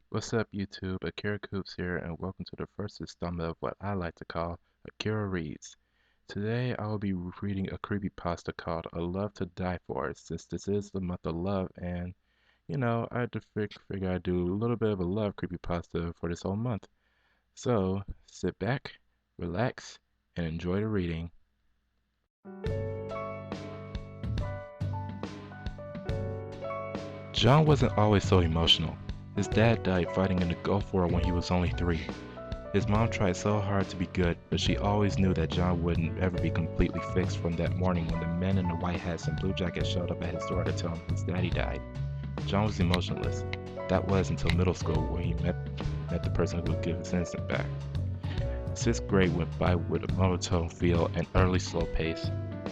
What's up YouTube, Akira here and welcome to the first installment of what I like to call Akira Reads. Today I will be reading a creepypasta called A Love to Die For since this is the month of love and I had to figure I'd do a little bit of a love creepypasta for this whole month. So sit back, relax, and enjoy the reading. John wasn't always so emotional. His dad died fighting in the Gulf War when he was only 3. His mom tried so hard to be good, but she always knew that John wouldn't ever be completely fixed from that morning when the men in the white hats and blue jackets showed up at his door to tell him his daddy died. John was emotionless. That was until middle school when he met the person who would give his innocence back. 6th grade went by with a monotone feel and early slow pace.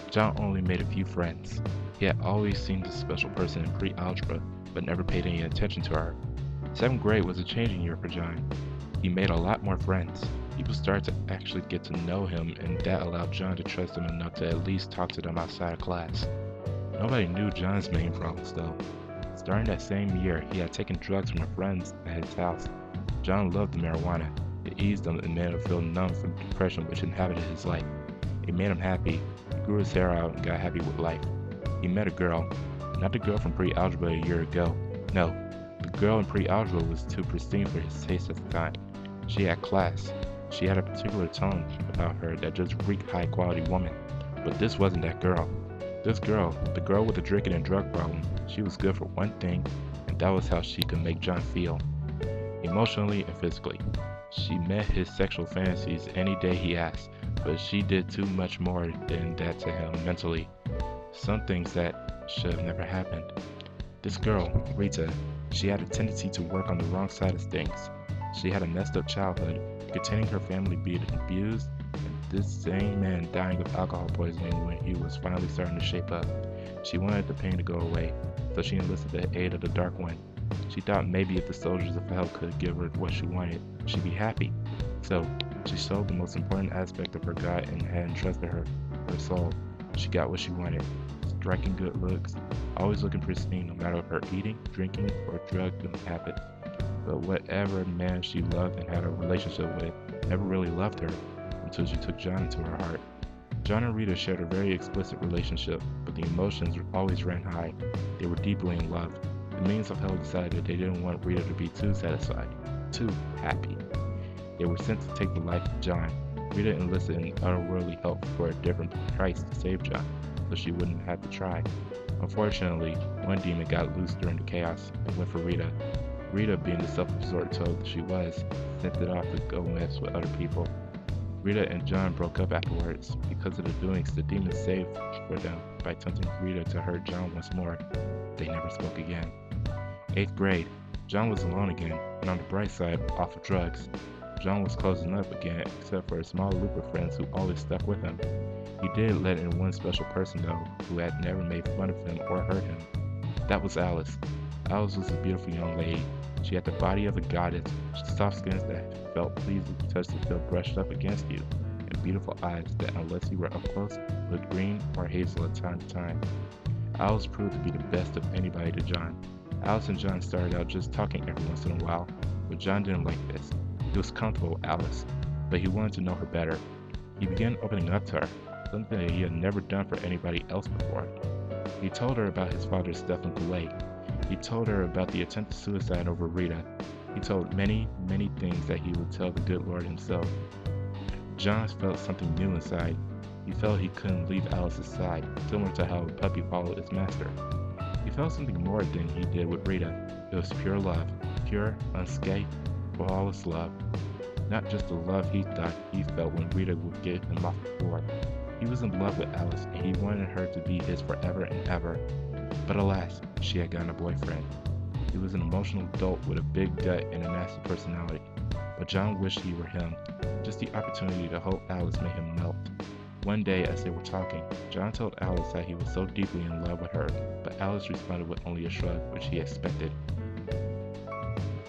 John only made a few friends. He had always seemed a special person in pre-algebra, but never paid any attention to her. 7th grade was a changing year for John. He made a lot more friends. People started to actually get to know him, and that allowed John to trust him enough to at least talk to them outside of class. Nobody knew John's main problems though. Starting that same year, he had taken drugs from a friend at his house. John loved the marijuana. It eased him and made him feel numb from the depression which inhabited his life. It made him happy. He grew his hair out and got happy with life. He met a girl. Not the girl from pre-algebra a year ago. No. The girl in pre-algebra was too pristine for his taste at the time. She had class. She had a particular tone about her that just reeked high-quality woman. But this wasn't that girl. This girl, the girl with the drinking and drug problem, she was good for one thing, and that was how she could make John feel. Emotionally and physically. She met his sexual fantasies any day he asked, but she did too much more than that to him mentally. Some things that should have never happened. This girl, Rita, she had a tendency to work on the wrong side of things. She had a messed up childhood, containing her family being abused, and this same man dying of alcohol poisoning when he was finally starting to shape up. She wanted the pain to go away, so she enlisted the aid of the Dark One. She thought maybe if the soldiers of hell could give her what she wanted, she'd be happy. So, she sold the most important aspect of her God and had entrusted her soul. She got what she wanted. Striking good looks, always looking pristine no matter her eating, drinking, or drug habits. But whatever man she loved and had a relationship with never really loved her until she took John into her heart. John and Rita shared a very explicit relationship, but the emotions always ran high. They were deeply in love. The means of hell decided that they didn't want Rita to be too satisfied, too happy. They were sent to take the life of John. Rita enlisted in otherworldly help for a different price to save John, so she wouldn't have to try. Unfortunately, one demon got loose during the chaos and went for Rita. Rita, being the self-absorbed toad that she was, sent it off to go mess with other people. Rita and John broke up afterwards. Because of the doings the demons saved for them by tempting Rita to hurt John once more. They never spoke again. 8th grade, John was alone again, and on the bright side, off of drugs. John was closing up again, except for a small group of friends who always stuck with him. He did let in one special person though, who had never made fun of him or hurt him. That was Alice. Alice was a beautiful young lady. She had the body of a goddess, soft skins that felt pleasing to touch to feel brushed up against you, and beautiful eyes that, unless you were up close, looked green or hazel at time to time. Alice proved to be the best of anybody to John. Alice and John started out just talking every once in a while, but John didn't like this. He was comfortable with Alice, but he wanted to know her better. He began opening up to her, something that he had never done for anybody else before. He told her about his father's death in Kuwait. He told her about the attempted suicide over Rita. He told many, many things that he would tell the good Lord himself. John felt something new inside. He felt he couldn't leave Alice's side, similar to how a puppy followed its master. He felt something more than he did with Rita. It was pure love, pure, unscathed, flawless love. Not just the love he thought he felt when Rita would get him off the floor. He was in love with Alice and he wanted her to be his forever and ever. But alas, she had gotten a boyfriend. He was an emotional adult with a big gut and a nasty personality. But John wished he were him. Just the opportunity to hold Alice made him melt. One day, as they were talking, John told Alice that he was so deeply in love with her, but Alice responded with only a shrug, which he expected.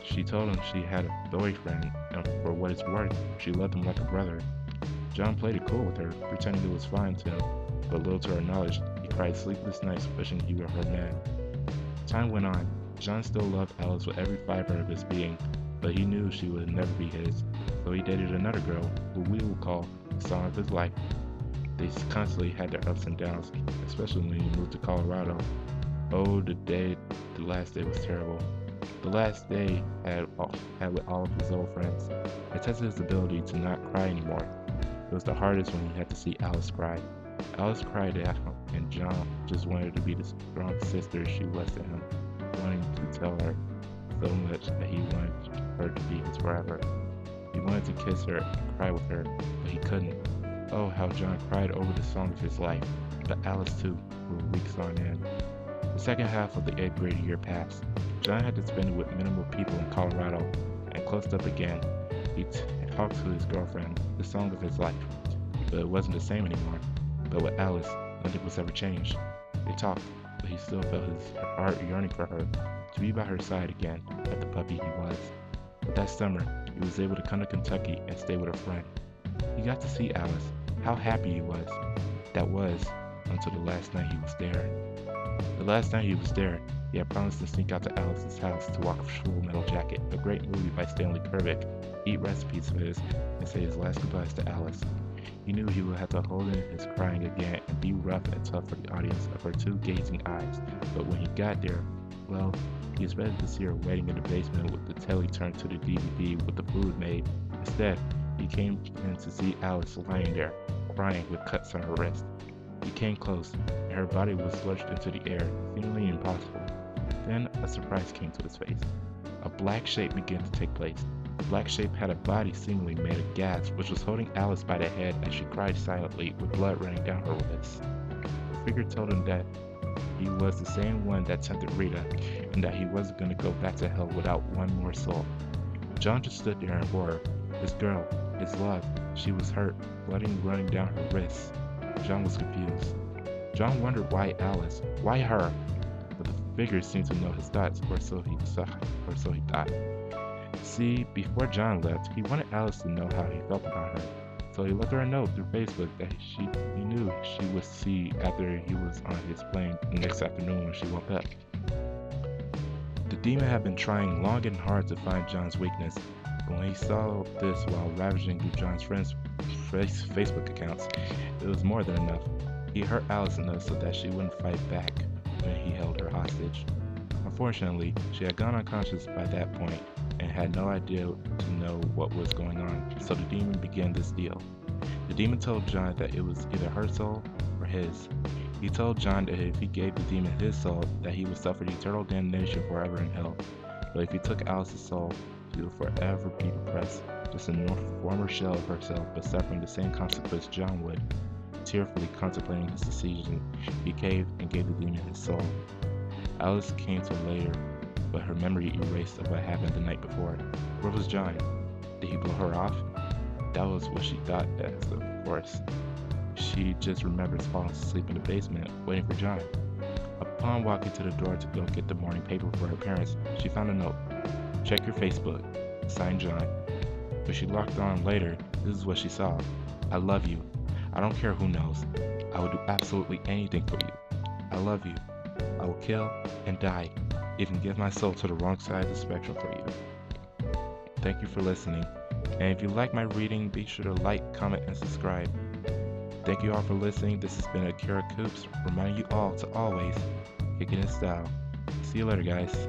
She told him she had a boyfriend, and for what it's worth, she loved him like a brother. John played it cool with her, pretending it was fine to him, but little to her knowledge, he cried sleepless nights wishing he were her man. Time went on. John still loved Alice with every fiber of his being, but he knew she would never be his, so he dated another girl, who we will call the song of his life. They constantly had their ups and downs, especially when he moved to Colorado. Oh, the last day was terrible. The last day had with all of his old friends. It tested his ability to not cry anymore. It was the hardest when he had to see Alice cry. Alice cried at him, and John just wanted to be the strong sister she was to him, wanting to tell her so much that he wanted her to be his forever. He wanted to kiss her and cry with her, but he couldn't. Oh, how John cried over the song of his life, but Alice too, for weeks on end. The second half of the 8th grade year passed. John had to spend it with minimal people in Colorado, and closed up again. He talked to his girlfriend, the song of his life, but it wasn't the same anymore. But with Alice, nothing was ever changed. They talked, but he still felt his heart yearning for her, to be by her side again, like the puppy he was. But that summer, he was able to come to Kentucky and stay with a friend. He got to see Alice. How happy he was. That was, until the last night he was there. The last night he was there, he had promised to sneak out to Alice's house to watch Full Metal Jacket, a great movie by Stanley Kubrick, eat recipes of his, and say his last goodbyes to Alice. He knew he would have to hold in his crying again and be rough and tough for the audience of her two gazing eyes, but when he got there, well, he expected to see her waiting in the basement with the telly turned to the DVD with the food made. Instead, he came in to see Alice lying there, crying with cuts on her wrist. He came close, and her body was lurched into the air, seemingly impossible. Then a surprise came to his face. A black shape began to take place. The black shape had a body seemingly made of gas, which was holding Alice by the head as she cried silently, with blood running down her wrist. The figure told him that he was the same one that tempted Rita, and that he wasn't going to go back to hell without one more soul. John just stood there in horror. His girl, his love, she was hurt, blood running down her wrists. John was confused. John wondered why Alice, why her? But the figure seemed to know his thoughts, or so he thought. See, before John left, he wanted Alice to know how he felt about her. So he left her a note through Facebook that he knew she would see after he was on his plane the next afternoon when she woke up. The demon had been trying long and hard to find John's weakness, but when he saw this while ravaging through John's friends' Facebook accounts, it was more than enough. He hurt Alice enough so that she wouldn't fight back when he held her hostage. Unfortunately, she had gone unconscious by that point and had no idea to know what was going on, so the demon began this deal. The demon told John that it was either her soul or his. He told John that if he gave the demon his soul, that he would suffer eternal damnation forever in hell. But if he took Alice's soul, she would forever be depressed, just a former shell of herself, but suffering the same consequence John would. Tearfully contemplating his decision, he caved and gave the demon his soul. Alice came to later, but her memory erased of what happened the night before. Where was John? Did he blow her off? That was what she thought, as of course. She just remembers falling asleep in the basement, waiting for John. Upon walking to the door to go get the morning paper for her parents, she found a note. Check your Facebook. Signed John. When she logged on later, this is what she saw. I love you. I don't care who knows. I will do absolutely anything for you. I love you. I will kill and die, even give my soul to the wrong side of the spectrum for you. Thank you for listening. And if you like my reading, be sure to like, comment, and subscribe. Thank you all for listening. This has been Akira reminding you all to always kick it in style. See you later, guys.